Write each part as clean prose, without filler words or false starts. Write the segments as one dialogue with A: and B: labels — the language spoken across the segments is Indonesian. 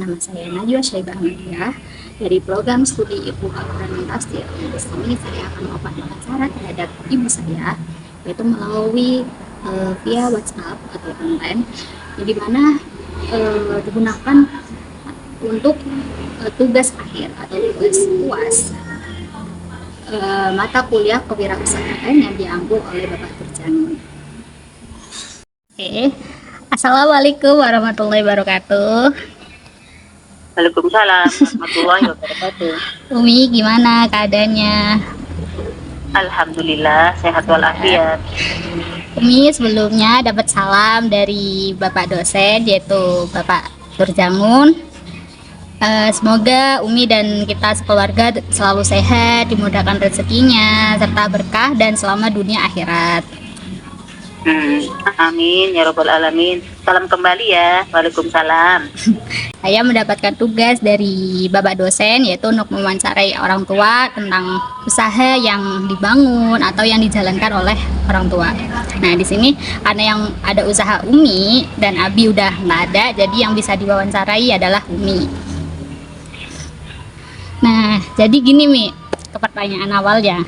A: Nama saya Najwa Syaibah Ahmadiyah dari program studi Ilmu Al-Quran dan Tafsir. Di sini saya akan melakukan wawancara terhadap ibu saya, yaitu melalui via WhatsApp atau online, di mana digunakan untuk tugas akhir atau tugas UAS mata kuliah kewirausahaan yang diambil oleh Bapak Turjanul. Oke, Assalamualaikum warahmatullahi wabarakatuh.
B: Waalaikumsalam warahmatullahi wabarakatuh.
A: Umi, gimana keadaannya?
B: Alhamdulillah sehat walafiat.
A: Umi sebelumnya dapat salam dari Bapak dosen, yaitu Bapak Turjangun. Semoga Umi dan kita sekeluarga selalu sehat, dimudahkan rezekinya, serta berkah dan selamat dunia akhirat.
B: Amin ya robbal alamin. Salam kembali ya. Waalaikumsalam.
A: Saya mendapatkan tugas dari Bapak dosen, yaitu untuk mewawancarai orang tua tentang usaha yang dibangun atau yang dijalankan oleh orang tua. Nah, di sini ada usaha Umi dan Abi udah nggak ada, jadi yang bisa diwawancarai adalah Umi. Nah, jadi gini Mi, ke pertanyaan awalnya,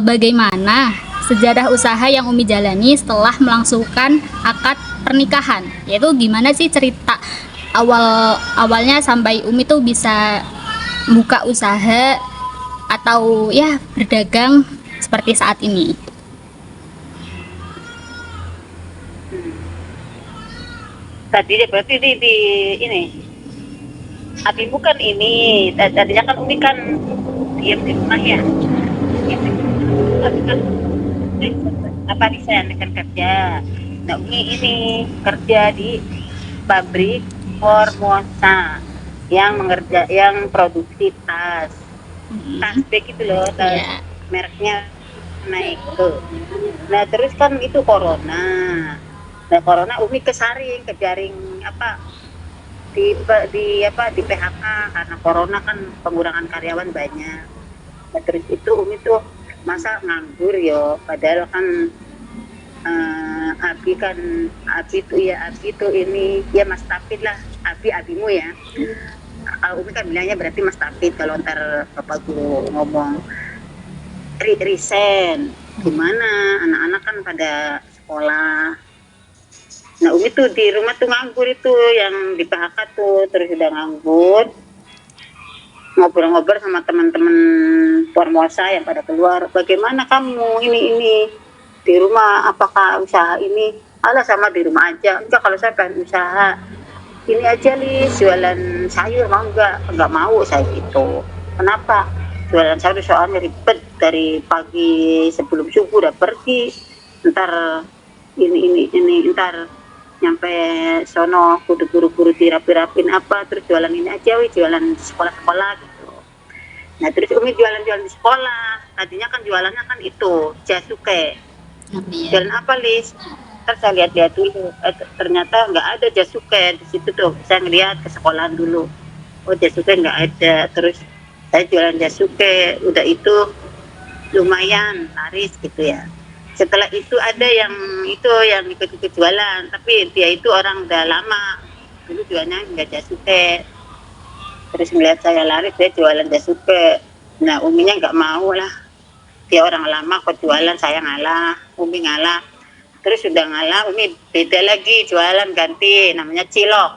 A: bagaimana sejarah usaha yang Umi jalani setelah melangsungkan akad pernikahan? Yaitu gimana sih cerita awalnya sampai Umi tuh bisa buka usaha atau ya berdagang seperti saat ini?
B: Tadi berarti di ini. Abi bukan ini. Tadinya kan Umi kan diam di rumah ya. Abi kan apa desain kan kerja. Nah Umi ini kerja di pabrik Formosa yang produksi tas bag itu loh, tas mereknya naik tuh. Nah terus kan itu corona. Nah corona Umi kesaring ke jaring di PHK karena corona kan pengurangan karyawan banyak. Nah, terus itu Umi tuh masa nganggur yo, padahal kan Abi tuh ini ya Mas Tapit lah, abimu ya. Kalau Umi kan bilangnya berarti Mas Tapit, kalau ntar bapak guru ngomong resign gimana, anak-anak kan pada sekolah. Nah Umi tuh di rumah tuh nganggur, itu yang di PHK tuh, terus udah nganggur, ngobrol-ngobrol sama teman-teman Formosa yang pada keluar, bagaimana kamu ini di rumah, apakah usaha ini? Alah sama di rumah aja. Enggak, kalau saya pengen usaha ini aja nih, jualan sayur, mau enggak mau saya gitu. Kenapa? Jualan sayur soalnya ribet, dari pagi sebelum subuh udah pergi, ntar ini ntar nyampe sono kudu buru-buru dirapi-rapin terus jualan ini aja jualan di sekolah-sekolah gitu. Nah terus Umi jualan di sekolah, tadinya kan jualannya kan itu jasuke. Jualan apa Lis? Terus saya lihat-lihat dulu, ternyata nggak ada jasuke di situ tuh. Saya ngeliat ke sekolahan dulu, oh jasuke nggak ada. Terus saya jualan jasuke, udah itu lumayan laris gitu ya. Setelah itu ada yang ikut-ikut jualan, tapi dia itu orang udah lama, dulu jualannya nggak jasuke. Terus melihat saya laris, dia jualan jasuke. Nah Uminya nggak mau lah, dia orang lama kok jualan, saya ngalah, Umi ngalah. Terus sudah ngalah, Umi beda lagi, jualan ganti, namanya cilok.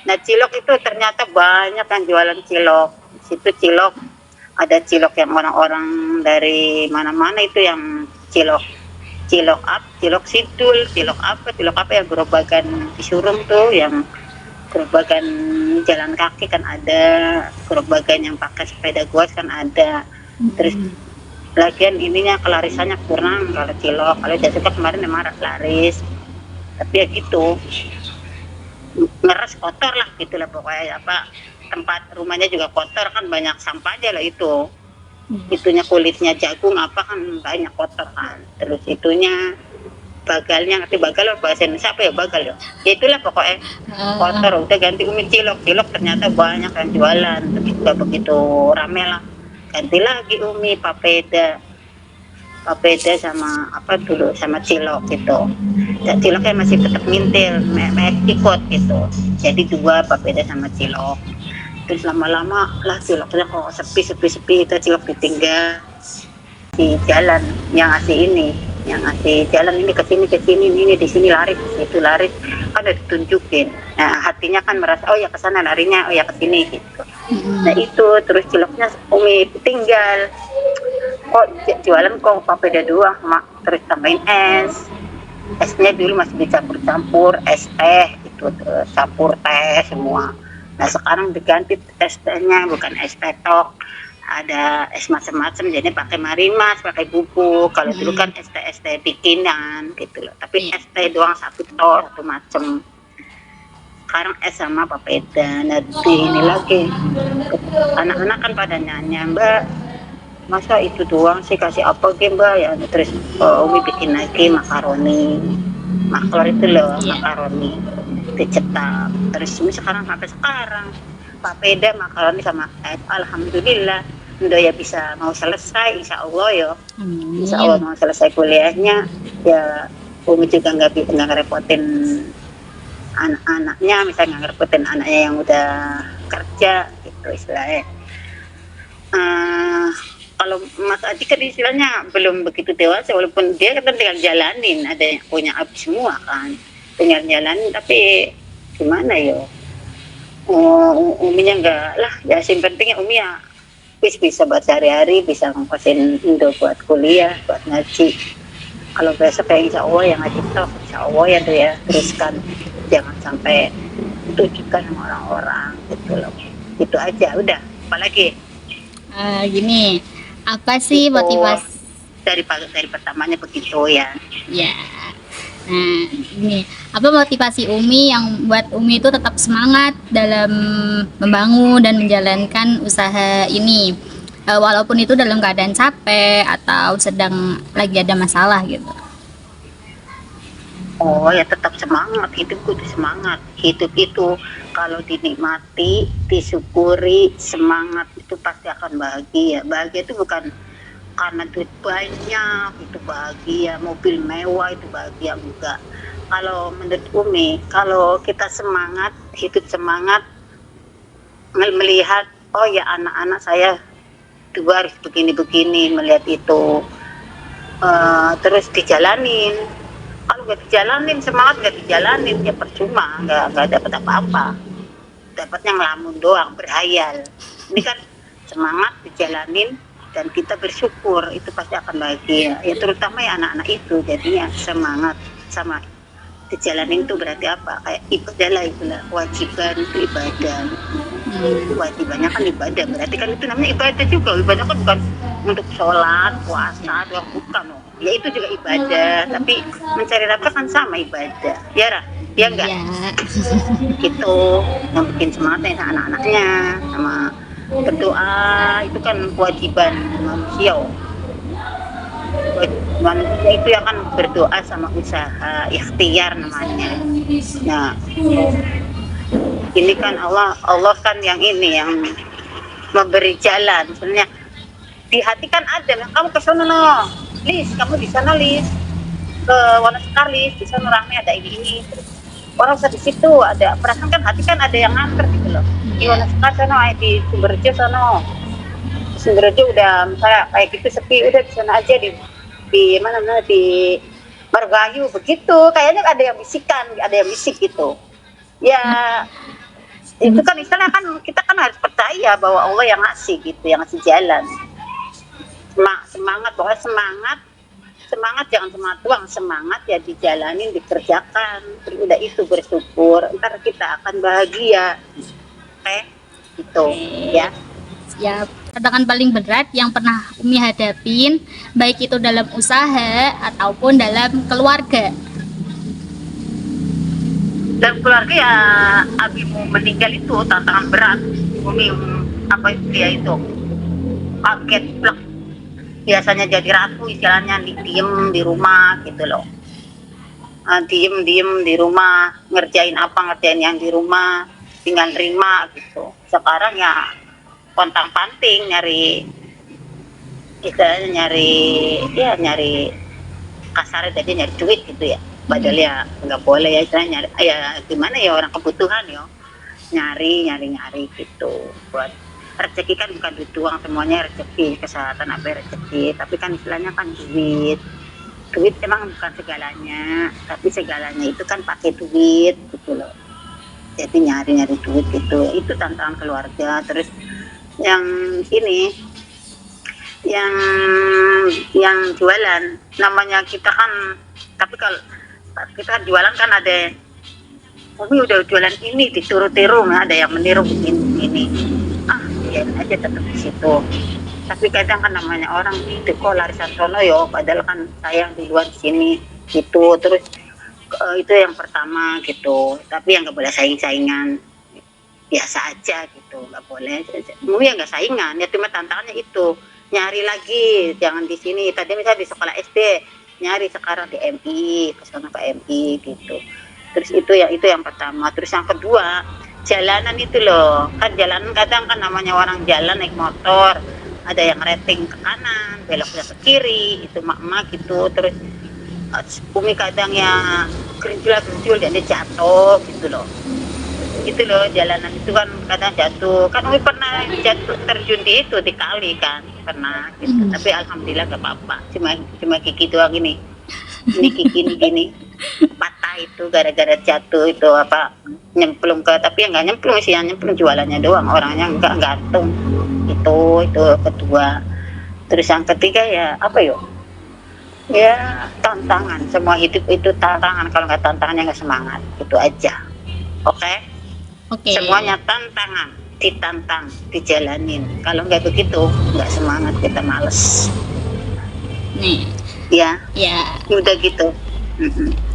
B: Nah cilok itu ternyata banyak yang jualan cilok. Di situ cilok, ada cilok yang orang-orang dari mana-mana itu yang cilok sidul, cilok apa yang gerobakan di Surung tuh, yang gerobakan jalan kaki kan ada, gerobakan yang pakai sepeda goes kan ada. Terus lagian ininya kelarisannya kurang kalau cilok. Kalau jasuka kemarin memang laris, tapi ya gitu, ngeres kotor lah gitulah pokoknya. Tempat rumahnya juga kotor kan, banyak sampah aja lah itu. Itunya kulitnya jagung kan banyak kotor kan. Terus itunya bagalnya, ngerti bagal bahasa Indonesia apa ya bagal ya? Ya itulah pokoknya kotor. Udah ganti Umi cilok ternyata banyak yang jualan, tapi juga begitu rame lah. Ganti lagi Umi papeda. papeda sama apa dulu sama cilok gitu. Dan ciloknya masih tetap mintil, ikut gitu. Jadi 2 papeda sama cilok. Terus lama-lama lah ciloknya kok sepi kita cilok ditinggal di jalan yang ngasih ini, yang ngasih jalan ini ke sini ini di sini laris di situ laris kan udah ditunjukin. Nah hatinya kan merasa oh ya ke sana larinya, oh ya ke sini gitu. Nah itu terus ciloknya Umi tinggal, kok jualan kok papeda doang mak, terus tambahin esnya dulu masih dicampur-campur es teh itu terus campur teh semua. Nah sekarang diganti es tehnya bukan es teh tok, ada es macam-macam jadi pakai marimas pakai bubuk. Kalau dulu kan es teh bikinan gitu loh, tapi es teh doang satu macam. Sekarang es sama papeda. Nanti ini lagi anak-anak kan pada nanya, Mbak masa itu doang sih, kasih apa ke Mbak ya. Terus Umi bikin lagi makaroni maklor itu loh, makaroni dicetak. Terus Umi sekarang sampai sekarang papeda makaroni sama es, alhamdulillah udah ya bisa mau selesai insya Allah ya. Insya Allah mau selesai kuliahnya ya. Umi juga nggak ngerepotin anak-anaknya, misalnya ngerepotin anaknya yang udah kerja gitu istilahnya. Kalau Mas Adi kan istilahnya belum begitu dewasa, walaupun dia kan tinggal jalanin, ada yang punya abis semua kan, tinggal jalanin. Tapi gimana ya, Uminya enggak lah ya, yang pentingnya Umi ya bisa buat sehari-hari, bisa ngongkosin Indo buat kuliah, buat ngaji. Kalau besok kayak insya Allah yang ngaji toh, insya Allah ya tuh ya, teruskan, jangan sampai tujukan sama orang-orang gitu loh. Itu aja udah, apalagi
A: Gini, apa sih
B: itu,
A: motivasi?
B: dari pertamanya begitu ya.
A: Ya, nah ini apa motivasi Umi yang buat Umi itu tetap semangat dalam membangun dan menjalankan usaha ini, walaupun itu dalam keadaan capek atau sedang lagi ada masalah gitu.
B: Oh ya tetap semangat, hidup kudu semangat. Hidup itu kalau dinikmati, disyukuri, semangat itu pasti akan bahagia. Bahagia itu bukan karena duit banyak itu bahagia, mobil mewah itu bahagia, enggak. Kalau menurut Umi, kalau kita semangat, hidup semangat, melihat oh ya anak-anak saya dua harus begini-begini, melihat itu terus dijalanin. Kalau nggak dijalanin, semangat nggak dijalanin ya percuma, nggak dapat apa-apa, dapatnya ngelamun doang, berhayal. Ini kan semangat dijalanin dan kita bersyukur, itu pasti akan bahagia ya, terutama ya anak-anak itu. Jadinya semangat sama dijalanin itu berarti apa, kayak ibadah lah, itulah kewajiban itu ibadah. Kewajibannya kan ibadah, berarti kan itu namanya ibadah juga. Ibadah kan bukan untuk sholat, puasa doang, bukan loh. Ya itu juga ibadah, tapi mencari nafkah kan sama ibadah, ya Ra? Ya enggak?
A: Ya,
B: Gitu, yang bikin semangatnya sama anak-anaknya, sama berdoa, itu kan kewajiban manusia. Manusia itu yang kan berdoa sama usaha, ikhtiar namanya. Nah, ini kan Allah kan yang ini, yang memberi jalan. Sebenarnya di hati kan ada, nah, kamu ke sana no, Lis, kamu di sana Lis, ke Wonosekar Lis, di sana ramai ada ini. Orang di situ ada perasaan kan, hati kan ada yang nganter gitu loh. Di Wonosekar sana, di Sumberjo sana. Di Sumberjo udah misalnya kayak gitu sepi, udah di sana aja, di mana di Margahayu begitu. Kayaknya ada yang bisikan, ada yang bisik gitu. Ya itu kan istilahnya kan kita kan harus percaya bahwa Allah yang ngasih gitu, yang ngasih jalan. Semangat, pokoknya semangat jangan semangat doang, semangat ya dijalanin, dikerjakan, terus udah itu bersyukur, ntar kita akan bahagia. Gitu ya.
A: ya tantangan paling berat yang pernah Umi hadapin, baik itu dalam usaha ataupun dalam keluarga.
B: Dan keluarga ya, abimu meninggal itu tantangan berat. Umi apa dia itu kaget plek. Biasanya jadi ratu istilahnya, diem di rumah gitu loh. Diem di rumah, ngerjain yang di rumah, tinggal terima gitu. Sekarang ya kontang panting nyari istilahnya nyari kasarnya jadi nyari duit gitu ya, padahal ya nggak boleh ya, istilahnya nyari ya gimana ya, orang kebutuhan ya, nyari gitu buat rezeki. Kan bukan duit doang semuanya, rezeki kesehatan apa rezeki, tapi kan istilahnya kan duit emang bukan segalanya, tapi segalanya itu kan pakai duit gitu loh. Jadi nyari duit itu tantangan keluarga. Terus yang ini yang jualan, namanya kita kan, tapi kalau kita jualan kan ada, Umi udah jualan ini disuruh tiru, ada yang meniru ini ya aja tetap di situ. Tapi kadang kan namanya orang itu kok larisan sono yo, padahal kan saya di luar sini gitu. Terus itu yang pertama gitu, tapi yang nggak boleh saingan, biasa aja gitu, nggak boleh. Umi ya nggak saingan ya, cuma tantangannya itu nyari lagi, jangan di sini. Tadi misalnya di sekolah SD nyari, sekarang di MI, ke sana ke MI gitu. Terus itu yang pertama. Terus yang kedua, jalanan itu loh, kan jalanan kadang kan namanya orang jalan naik motor, ada yang rating ke kanan, beloknya ke kiri, itu mak-mak gitu. Terus Umi kadang ya kerincul dan dia jatuh gitu loh. Itu loh, jalanan itu kan kadang jatuh. Kan Umi pernah jatuh terjun di itu, di kali kan, pernah gitu. Tapi alhamdulillah gak apa-apa, cuma gigi doang ini gigi ini patah itu gara-gara jatuh itu, apa nyemplung ke, tapi yang nggak nyemplung sih, yang nyemplung jualannya doang, orangnya nggak gantung. Itu kedua. Terus yang ketiga ya apa yuk, ya tantangan. Semua hidup itu tantangan, kalau nggak tantangannya nggak semangat. Itu aja. Oke? Semuanya tantangan, ditantang, dijalanin. Kalau nggak begitu nggak semangat, kita males
A: Nih
B: ya udah gitu.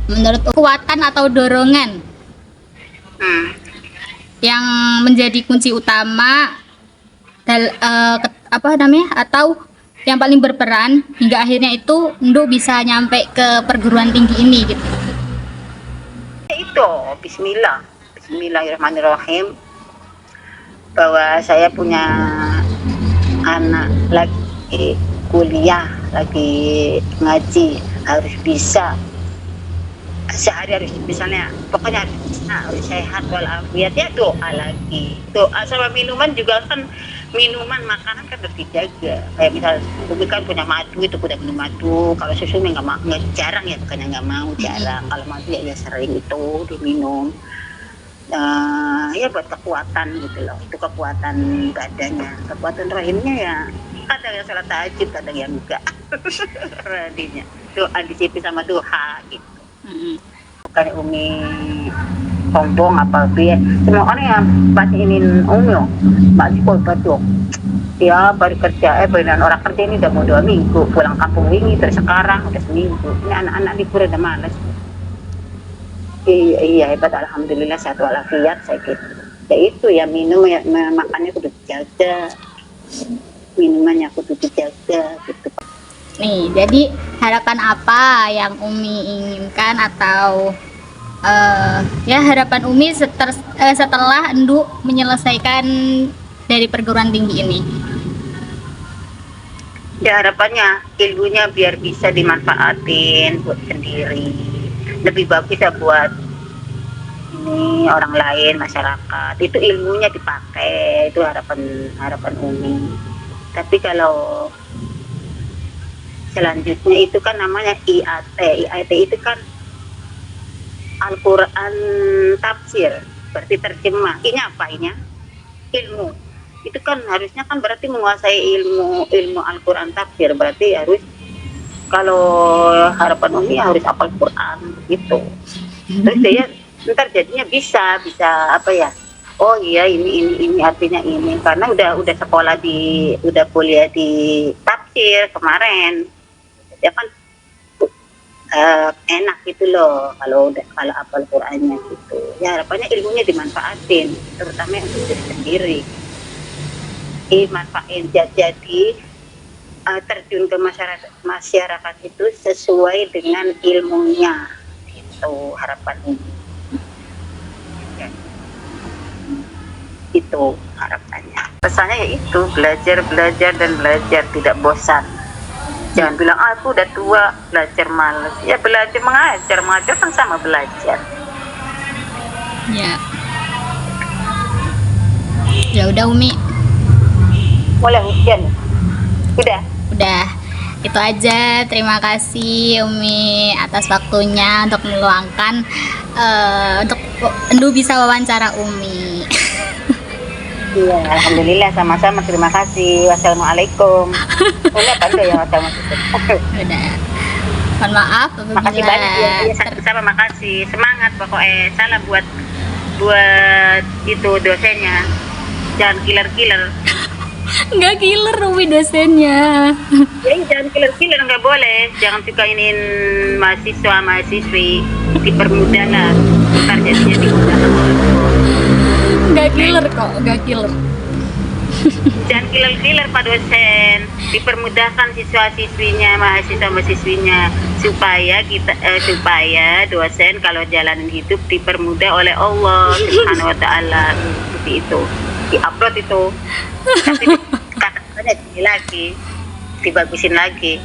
A: Menurut kekuatan atau dorongan yang menjadi kunci utama atau yang paling berperan hingga akhirnya itu Nduk bisa nyampe ke perguruan tinggi ini gitu?
B: Itu Bismillahirrahmanirrahim, bahwa saya punya anak lagi kuliah, lagi ngaji, harus bisa sehari, harus misalnya pokoknya harus sehat walafiat. Ya doa lagi, doa sama minuman juga kan, minuman makanan kan harus dijaga. Kayak misal Umi kan punya madu, itu udah minum madu. Kalau susu nggak jarang ya, bukannya nggak mau, jarang. Kalau madu ya sering itu diminum. Ya buat kekuatan gitu loh, itu kekuatan badannya. Kekuatan rohimnya ya kadang yang salat tahajud, kadang yang enggak. Radinya doa disipi sama doa gitu. Bukan Umi sombong apa biar semua orang yang pasti ingin Umi masih betul ya, baru kerja beneran orang kerja ini udah mau 2 minggu, pulang kampung wingi, terus sekarang udah seminggu. Ini anak-anak libur udah malas. Iya hebat, alhamdulillah sehat walafiat saya gitu. Ya itu ya, minum ya, makannya kudu dijaga, minumannya kudu dijaga gitu.
A: Nih, jadi harapan apa yang Umi inginkan atau ya harapan Umi setelah Nduk menyelesaikan dari perguruan tinggi ini?
B: Ya harapannya ilmunya biar bisa dimanfaatin buat sendiri, lebih bagus ya buat ini orang lain, masyarakat. Itu ilmunya dipakai, itu harapan Umi. Tapi kalau selanjutnya itu kan namanya IAT itu kan Al-Quran tafsir, berarti terjemah. Ini apa ini? Ilmu. Itu kan harusnya kan berarti menguasai ilmu Al-Quran tafsir, berarti harus, kalau harapan Umi harus hafal Quran gitu. Terus dia ntar jadinya bisa apa ya? Oh iya, ini artinya ini, karena udah sekolah udah kuliah di tafsir kemarin. Ya kan enak gitu loh kalau hafal Qurannya gitu. Ya harapannya ilmunya dimanfaatin, terutama untuk diri sendiri. Dimanfaatin jadi terjun ke masyarakat itu sesuai dengan ilmunya. Itu harapan ini. Ya. Itu harapannya. Pesannya yaitu belajar dan belajar, tidak bosan. Jangan bilang aku udah tua belajar malas. Ya belajar mengajar kan sama belajar.
A: Ya. Ya udah Umi.
B: Mulai hujan. Udah.
A: Udah. Itu aja. Terima kasih Umi atas waktunya untuk meluangkan untuk Endu bisa wawancara Umi.
B: Iya, alhamdulillah sama-sama. Terima kasih. Wassalamualaikum. Udah pandai ya wassalamualaikum.
A: Udah. Mohon maaf
B: Makasih banyak ya. Iya, sama-sama makasih. Semangat pokoknya. Salam buat itu dosennya. Jangan killer-killer.
A: Nggak killer Umi dosennya.
B: Ya, jangan killer-killer, nggak boleh. Jangan suka iniin mahasiswa-mahasiswi. Dipermudah lah. Ntar jadinya dimudahkan.
A: Nggak killer kok, nggak killer.
B: Jangan killer-killer Pak dosen. Dipermudahkan siswa-siswinya, mahasiswa-mahasiswinya supaya supaya dosen kalau jalanin hidup dipermudah oleh Allah Subhanahu wa taala. Seperti itu. Di-upload itu. Tapi kakaknya lagi dibagusin lagi.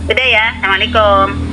B: Udah ya. Assalamualaikum.